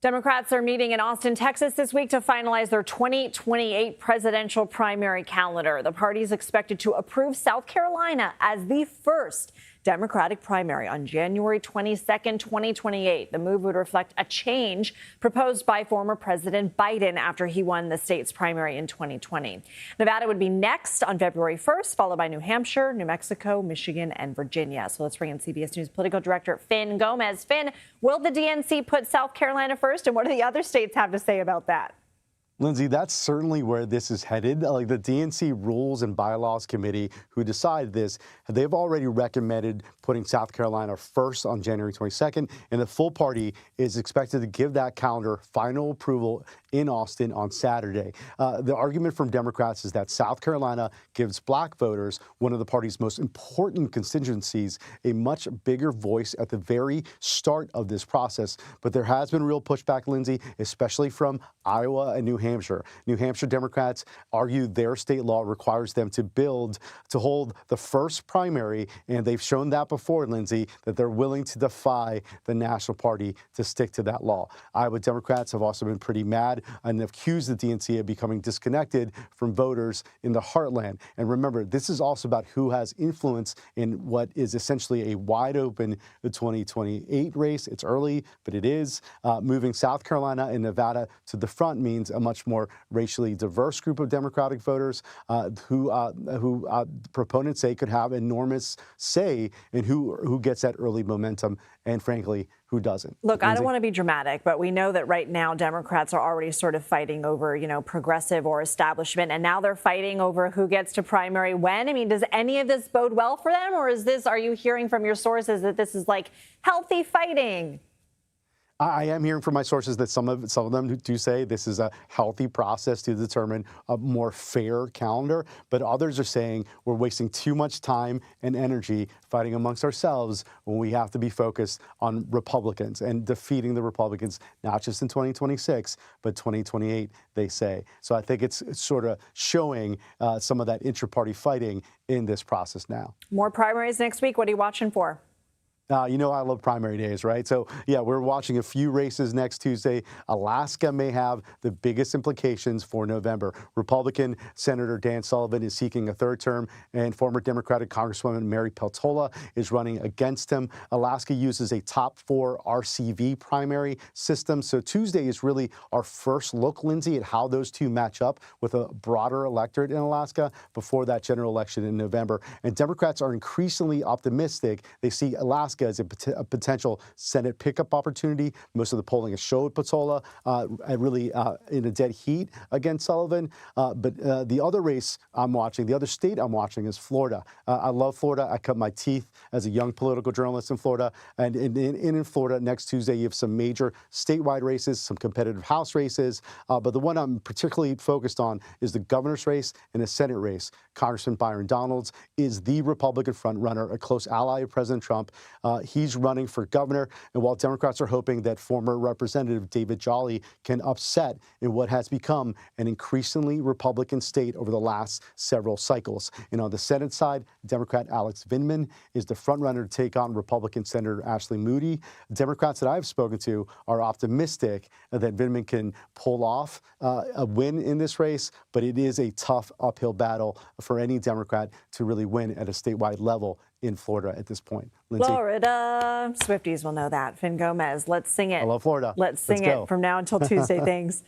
Democrats are meeting in Austin, Texas this week to finalize their 2028 presidential primary calendar. The party is expected to approve South Carolina as the first Democratic primary on January 22nd, 2028. The move would reflect a change proposed by former President Biden after he won the state's primary in 2020. Nevada would be next on February 1st, followed by New Hampshire, New Mexico, Michigan, and Virginia. So let's bring in CBS News political director Fin Gómez. Fin, will the DNC put South Carolina first, and what do the other states have to say about that? Lindsay, that's certainly where this is headed. Like the DNC Rules and Bylaws Committee, who decided this, they've already recommended putting South Carolina first on January 22nd, and the full party is expected to give that calendar final approval in Austin on Saturday. The argument from Democrats is that South Carolina gives black voters, one of the party's most important constituencies, a much bigger voice at the very start of this process. But there has been real pushback, Lindsay, especially from Iowa and New Hampshire. New Hampshire Democrats argue their state law requires them to hold the first primary, and they've shown that before, Lindsay, that they're willing to defy the national party to stick to that law. Iowa Democrats have also been pretty mad and accused the DNC of becoming disconnected from voters in the heartland. And remember, this is also about who has influence in what is essentially a wide open 2028 race. It's early, but it is. Moving South Carolina and Nevada to the front means a much more racially diverse group of Democratic voters who proponents say could have enormous say in who gets that early momentum and, frankly, who doesn't. Look, I don't want to be dramatic, but we know that right now Democrats are already sort of fighting over, progressive or establishment, and now they're fighting over who gets to primary when. I mean, does any of this bode well for them, or are you hearing from your sources that this is like healthy fighting? I am hearing from my sources that some of them do say this is a healthy process to determine a more fair calendar, but others are saying we're wasting too much time and energy fighting amongst ourselves when we have to be focused on Republicans and defeating the Republicans, not just in 2026, but 2028, they say. So I think it's sort of showing some of that intra-party fighting in this process now. More primaries next week. What are you watching for? I love primary days, right? So, yeah, we're watching a few races next Tuesday. Alaska may have the biggest implications for November. Republican Senator Dan Sullivan is seeking a third term, and former Democratic Congresswoman Mary Peltola is running against him. Alaska uses a top 4 RCV primary system. So Tuesday is really our first look, Lindsay, at how those two match up with a broader electorate in Alaska before that general election in November. And Democrats are increasingly optimistic. They see Alaska as a potential Senate pickup opportunity. Most of the polling has showed Peltola really in a dead heat against Sullivan. But the other race I'm watching, the other state I'm watching is Florida. I love Florida. I cut my teeth as a young political journalist in Florida. And in Florida next Tuesday, you have some major statewide races, some competitive House races. But the one I'm particularly focused on is the governor's race and the Senate race. Congressman Byron Donalds is the Republican frontrunner, a close ally of President Trump. He's running for governor, and while Democrats are hoping that former Representative David Jolly can upset in what has become an increasingly Republican state over the last several cycles. And on the Senate side, Democrat Alex Vindman is the frontrunner to take on Republican Senator Ashley Moody. Democrats that I've spoken to are optimistic that Vindman can pull off a win in this race, but it is a tough uphill battle for any Democrat to really win at a statewide level in Florida at this point. Lindsay? Florida. Swifties will know that. Fin Gómez, let's sing it. I love Florida. Let's sing it from now until Tuesday. Thanks.